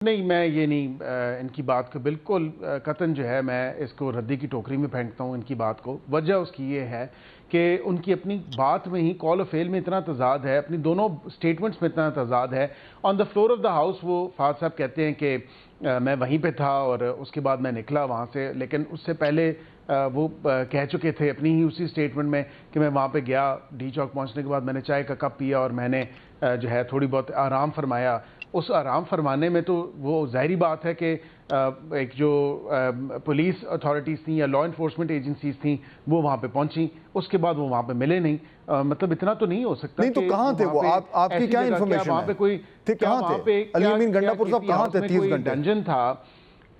نہیں، میں یہ نہیں ان کی بات کو بالکل قطعاً جو ہے میں اس کو ردی کی ٹوکری میں پھینکتا ہوں ان کی بات کو۔ وجہ اس کی یہ ہے کہ ان کی اپنی بات میں ہی کال و فعل میں اتنا تضاد ہے، اپنی دونوں سٹیٹمنٹس میں اتنا تضاد ہے۔ On the floor of the house وہ فہد صاحب کہتے ہیں کہ میں وہیں پہ تھا اور اس کے بعد میں نکلا وہاں سے، لیکن اس سے پہلے وہ کہہ چکے تھے اپنی ہی اسی سٹیٹمنٹ میں کہ میں وہاں پہ گیا، ڈی چوک پہنچنے کے بعد میں نے چائے کا کپ پیا اور میں نے جو ہے تھوڑی بہت آرام فرمایا۔ اس آرام فرمانے میں تو وہ ظاہری بات ہے کہ ایک جو پولیس اتھارٹیز تھیں یا لا انفورسمنٹ ایجنسیز تھیں وہ وہاں پہ پہنچیں، اس کے بعد وہ وہاں پہ ملے نہیں۔ مطلب اتنا تو نہیں ہو سکتا نہیں تو کہاں تھے وہ؟ آپ کی کیا انفارمیشن وہاں پہ کوئی کہاں تھے؟ علی امین گنڈاپور صاحب کہاں تھے 30 گھنٹے؟ ڈنجن تھا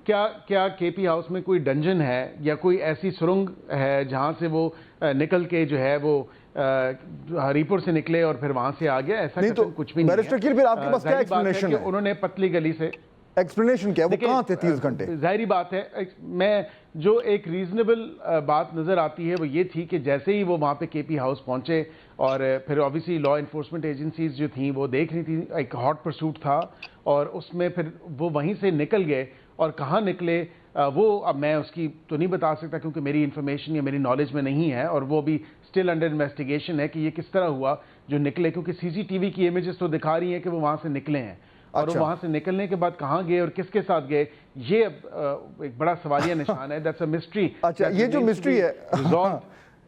کیا کے پی ہاؤس میں کوئی ڈنجن ہے یا کوئی ایسی سرنگ ہے جہاں سے وہ نکل کے جو ہے وہ ہری پور سے نکلے اور پھر وہاں سے آ گیا؟ ایسا کچھ بھی نہیں ہے۔ بیرسٹر کیل پھر آپ کے پاس کیا ایکسپلینیشن ہے؟ انہوں نے پتلی گلی سے ایکسپلینیشن کیا ہے؟ وہ کہاں تھے 30 گھنٹے؟ ظاہری بات ہے، میں جو ایک ریزنیبل بات نظر آتی ہے وہ یہ تھی کہ جیسے ہی وہ وہاں پہ کے پی ہاؤس پہنچے اور پھر آبویسلی لا انفورسمنٹ ایجنسیز جو تھیں وہ دیکھ رہی تھیں، ایک ہاٹ پرسوٹ تھا اور اس میں پھر وہ وہیں سے نکل گئے اور کہاں نکلے وہ اب میں اس کی تو نہیں بتا سکتا کیونکہ میری انفارمیشن یا میری نالج میں نہیں ہے، اور وہ بھی سٹل انڈر انویسٹیگیشن ہے کہ یہ کس طرح ہوا جو نکلے، کیونکہ سی سی ٹی وی کی امیجز تو دکھا رہی ہیں کہ وہ وہاں سے نکلے ہیں، اور وہاں سے نکلنے کے بعد کہاں گئے اور کس کے ساتھ گئے یہ ایک بڑا سوالیہ نشان ہے۔ That's a mystery. اچھا، یہ جو مسٹری ہے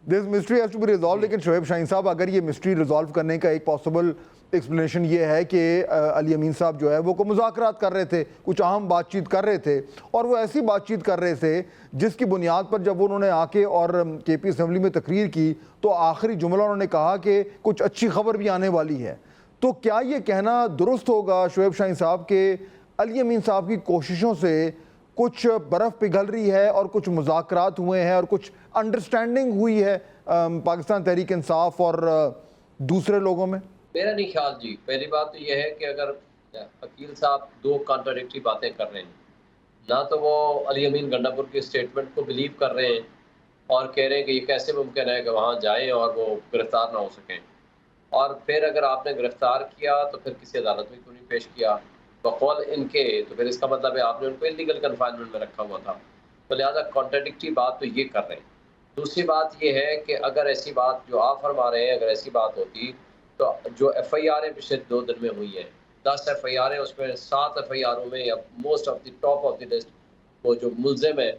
this mystery has to be resolved، لیکن شعیب شاہین صاحب اگر یہ مسٹری ریزالو کرنے کا ایک پاسبل ایکسپلینیشن یہ ہے کہ علی امین صاحب جو ہے وہ کو مذاکرات کر رہے تھے، کچھ اہم بات چیت کر رہے تھے، اور وہ ایسی بات چیت کر رہے تھے جس کی بنیاد پر جب انہوں نے آ کے اور کے پی اسمبلی میں تقریر کی تو آخری جملہ انہوں نے کہا کہ کچھ اچھی خبر بھی آنے والی ہے۔ تو کیا یہ کہنا درست ہوگا شعیب شاہین صاحب کہ علی امین صاحب کی کوششوں سے کچھ برف پگھل رہی ہے اور کچھ مذاکرات ہوئے ہیں اور کچھ انڈرسٹینڈنگ ہوئی ہے پاکستان تحریک انصاف اور دوسرے لوگوں میں؟ میرا نہیں خیال جی۔ پہلی بات تو یہ ہے کہ اگر عقیل صاحب دو کانٹراڈکٹری باتیں کر رہے ہیں، نہ تو وہ علی امین گنڈاپور کی اسٹیٹمنٹ کو بلیو کر رہے ہیں اور کہہ رہے ہیں کہ یہ کیسے ممکن ہے کہ وہاں جائیں اور وہ گرفتار نہ ہو سکیں، اور پھر اگر آپ نے گرفتار کیا تو پھر کسی عدالت میں کیوں نہیں پیش کیا بقول ان کے، تو پھر اس کا مطلب ہے آپ نے ان کو انلیگل کنفائنمنٹ میں رکھا ہوا تھا، تو لہٰذا کانٹراڈکٹری بات تو یہ کر رہے ہیں۔ دوسری بات یہ ہے کہ اگر ایسی بات جو آپ فرما رہے ہیں اگر ایسی بات ہوتی تو جو ایف آئی آر پچھلے 2 دن میں ہوئی ہیں، 10 ایف آئی آر ہیں، اس میں 7 ایف آئی آروں میں یا most of the top of the list وہ جو ملزم ہے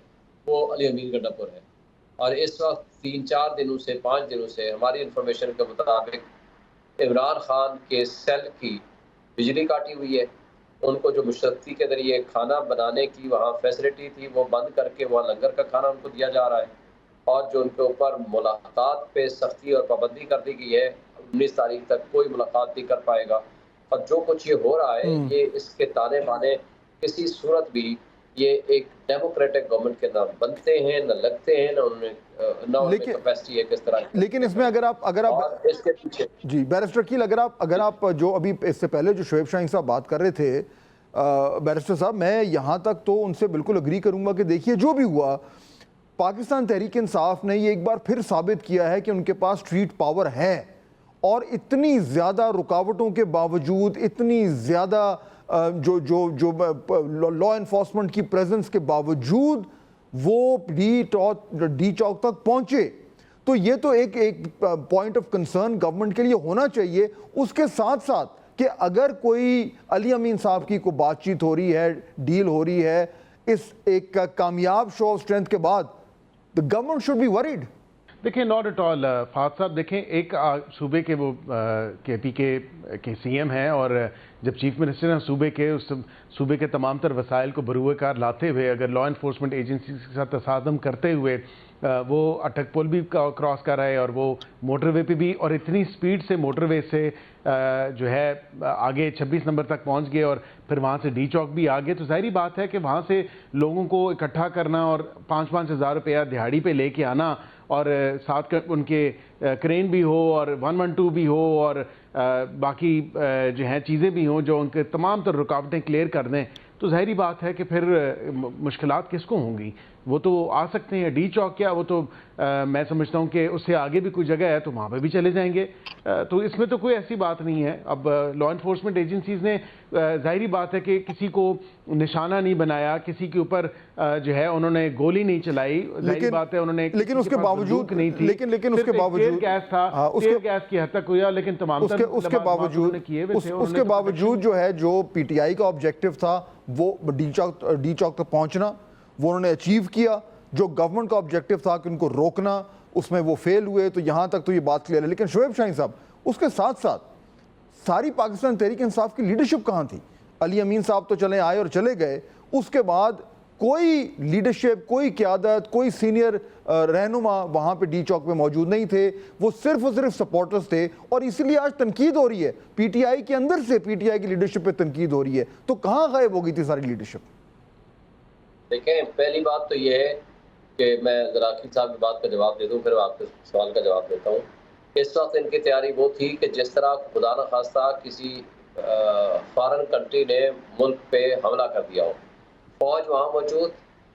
وہ علی امین گنڈاپور ہے، اور اس وقت 3-4 دنوں سے 5 دنوں سے ہماری انفارمیشن کے مطابق عمران خان کے سیل کی بجلی کاٹی ہوئی ہے، ان کو جو مشترکتی کے ذریعے کھانا بنانے کی وہاں فیسلٹی تھی وہ بند کر کے وہاں لنگر کا کھانا ان کو دیا جا رہا ہے، اور جو ان کے اوپر ملاقات پہ سختی اور پابندی کر دی گئی ہے، 19 تاریخ تک کوئی ملاقات نہیں کر پائے گا، اور جو کچھ یہ ہو رہا ہے یہ اس کے تانے بانے کسی صورت بھی یہ ایک ڈیموکریٹک گورنمنٹ کے نہ بنتے ہیں نہ لگتے ہیں، نہ ان میں کیپیسٹی ہے کس طرح۔ لیکن اس میں اگر آپ اس کے پیچھے جی بیرسٹر کیل اگر آپ جو ابھی اس سے پہلے جو شعیب شاہین صاحب بات کر رہے تھے بیرسٹر صاحب، میں یہاں تک تو ان سے بالکل اگری کروں گا کہ دیکھیے جو بھی ہوا پاکستان تحریک انصاف نے یہ ایک بار پھر ثابت کیا ہے کہ ان کے پاس اسٹریٹ پاور ہے، اور اتنی زیادہ رکاوٹوں کے باوجود، اتنی زیادہ جو لا انفورسمنٹ کی پریزنس کے باوجود وہ ڈی چوک تک پہنچے، تو یہ تو ایک پوائنٹ آف کنسرن گورنمنٹ کے لیے ہونا چاہیے۔ اس کے ساتھ ساتھ کہ اگر کوئی علی امین صاحب کی کوئی بات چیت ہو رہی ہے، ڈیل ہو رہی ہے اس ایک کامیاب شو آف اسٹرینتھ کے بعد، the government should be worried۔ دیکھیں ناٹ ایٹ آل فہد صاحب، دیکھیں ایک صوبے کے وہ کے پی کے سی ایم ہیں، اور جب چیف منسٹر ہیں صوبے کے، اس صوبے کے تمام تر وسائل کو بروئے کار لاتے ہوئے اگر لا انفورسمنٹ ایجنسیز کے ساتھ تصادم کرتے ہوئے وہ اٹک پل بھی کراس کر رہے اور وہ موٹر وے پہ بھی، اور اتنی سپیڈ سے موٹر وے سے جو ہے آگے 26 نمبر تک پہنچ گئے اور پھر وہاں سے ڈی چوک بھی آگے، تو ظاہری بات ہے کہ وہاں سے لوگوں کو اکٹھا کرنا اور 5-5 ہزار روپیہ دہاڑی پہ لے کے آنا، اور ساتھ ان کے کرین بھی ہو اور 112 بھی ہو اور باقی جو ہیں چیزیں بھی ہوں جو ان کے تمام تر رکاوٹیں کلیئر کر دیں، تو ظاہری بات ہے کہ پھر مشکلات کس کو ہوں گی؟ وہ تو آ سکتے ہیں. ڈی چوک کیا, وہ تو میں سمجھتا ہوں کہ اس سے آگے بھی کوئی جگہ ہے تو وہاں پہ بھی چلے جائیں گے. تو اس میں تو کوئی ایسی بات نہیں ہے. اب لا انفورسمنٹ ایجنسیز نے ظاہری بات ہے کہ کسی کو نشانہ نہیں بنایا, کسی کے اوپر جو ہے انہوں نے گولی نہیں چلائی. ظاہری بات ہے انہوں نے, لیکن اس کے باوجود نہیں تھی, لیکن اس کے باوجود گیس تھا, ٹیئر گیس کی حد تک ہوا, لیکن تمام اس کے باوجود جو ہے جو پی ٹی آئی کا آبجیکٹو تھا وہ ڈی چوک تک پہنچنا, وہ انہوں نے اچیو کیا. جو گورنمنٹ کا آبجیکٹو تھا کہ ان کو روکنا, اس میں وہ فیل ہوئے. تو یہاں تک تو یہ بات کلیئر ہے. لیکن شعیب شاہین صاحب, اس کے ساتھ ساتھ ساری پاکستان تحریک انصاف کی لیڈرشپ کہاں تھی؟ علی امین صاحب تو چلے آئے اور چلے گئے, اس کے بعد کوئی لیڈرشپ, کوئی قیادت, کوئی سینئر رہنما وہاں پہ ڈی چوک پہ موجود نہیں تھے. وہ صرف اور صرف سپورٹرز تھے, اور اسی لیے آج تنقید ہو رہی ہے پی ٹی آئی کے اندر سے. پی ٹی آئی کی لیڈرشپ پہ تنقید ہو رہی ہے. تو کہاں غائب ہو گئی تھی ساری لیڈرشپ؟ دیکھیں, پہلی بات تو یہ ہے کہ میں ذرا عقیل صاحب کی بات کا جواب دے دوں, پھر آپ کے سوال کا جواب دیتا ہوں. اس وقت ان کی تیاری وہ تھی کہ جس طرح خدا نخواستہ کسی فارن کنٹری نے ملک پہ حملہ کر دیا ہو, فوج وہاں موجود,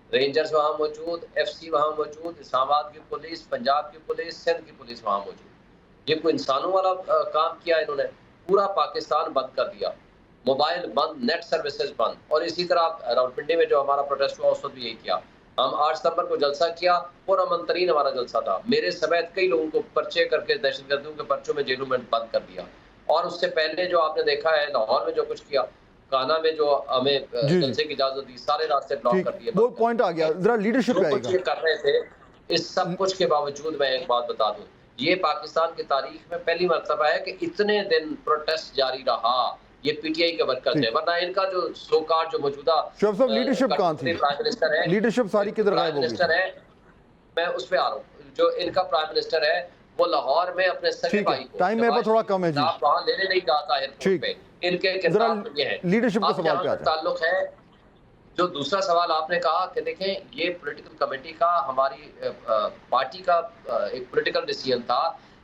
رینجرز وہاں موجود, ایف سی وہاں موجود, اسلام آباد کی پولیس, پنجاب کی پولیس, سندھ کی پولیس وہاں موجود. یہ کوئی انسانوں والا کام کیا انہوں نے. پورا پاکستان بند کر دیا, موبائل بند, نیٹ سروسز بند. اور اسی طرح راولپنڈی میں جو ہمارا پروٹیسٹ ہوا اس وقت بھی یہی کیا. ہم 8 ستمبر کو جلسہ کیا, پورا امن ترین ہمارا جلسہ تھا. میرے سمیت کئی لوگوں کو پرچے کر کے دہشت گردیوں کے پرچوں میں جیلوں میں بند کر دیا. اور اس سے پہلے جو آپ نے دیکھا ہے لاہور میں جو کچھ کیا, کانا میں جو ہمیں جلسے کی اجازت دی, سارے راستے بلاک کر دیے. وہ پوائنٹ آ گیا, ذرا لیڈرشپ پہ آئے گا. جو کر رہے تھے, اس سب کچھ کے باوجود میں ایک بات بتا دوں, یہ پاکستان کی تاریخ میں پہلی مرتبہ ہے کہ اتنے دن پروٹیسٹ جاری رہا. یہ پی ٹی آئی کے ورکرز ہیں, ورنہ ان کا جو سوکار جو موجودہ شعیب صاحب لیڈرشپ کہاں تھی؟ پرائم منسٹر ہے, لیڈرشپ ساری کدھر غائب ہو گئی؟ میں اس پہ آ رہا ہوں. جو ان کا پرائم منسٹر ہے وہ لاہور میں اپنے سگے بھائی کو, ٹائم میرے پاس تھوڑا کم ہے جی, وہاں لینے نہیں گیا تھا ایئرپورٹ پہ. ان کے کردار یہ ہے. لیڈرشپ کا سوال پہ آ جائیں. تعلق ہے جو دوسرا سوال آپ نے کہا کہ دیکھیں یہ پولیٹیکل کمیٹی کا, ہماری پارٹی کا ایک پولیٹیکل ڈیسیژن تھا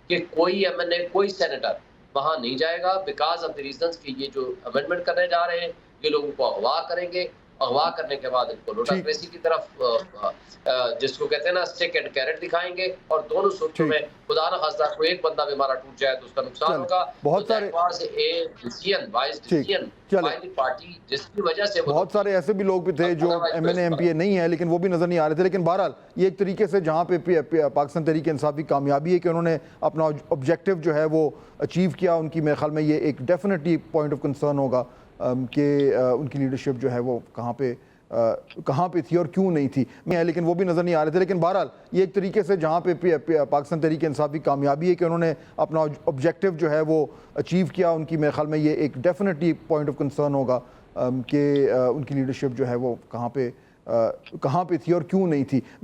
کہ کوئی ایم این اے, کوئی سینیٹر وہاں نہیں جائے گا بیکاز آف دی ریزنس کہ یہ جو امینڈمنٹ کرنے جا رہے ہیں یہ لوگوں کو اغوا کریں گے. اغوا کرنے کے بعد ان کو لوٹاکریسی کی طرف, جس کو کہتے ہیں نا اسٹک اینڈ کیرٹ, دکھائیں گے. اور دونوں صورتوں میں خدا نہ خواستہ کوئی ایک بندہ بھی ہمارا ٹوٹ جائے تو اس کا نقصان ہوگا. بہت سارے جس کی وجہ سے بہت سارے ایسے بھی لوگ بھی تھے جو M N A M P A نہیں ہیں لیکن وہ بھی نظر نہیں آ رہے تھے. لیکن بہرحال یہ ایک طریقے سے جہاں پہ پاکستان تحریک انصاف کی کامیابی ہے کہ انہوں نے اپنا آبجیکٹیو جو ہے وہ اچیو کیا. ان کی میرے خیال میں یہ ایک ڈیفینیٹلی پوائنٹ آف کنسرن ہوگا کہ ان کی لیڈرشپ جو ہے وہ کہاں پہ تھی اور کیوں نہیں تھی, لیکن وہ بھی نظر نہیں آ رہے تھے. لیکن بہرحال یہ ایک طریقے سے جہاں پہ پاکستان تحریک انصاف کی کامیابی ہے کہ انہوں نے اپنا آبجیکٹیو جو ہے وہ اچیو کیا. ان کی میرے خیال میں یہ ایک ڈیفینیٹلی پوائنٹ آف کنسرن ہوگا کہ ان کی لیڈرشپ جو ہے وہ کہاں پہ تھی اور کیوں نہیں تھی.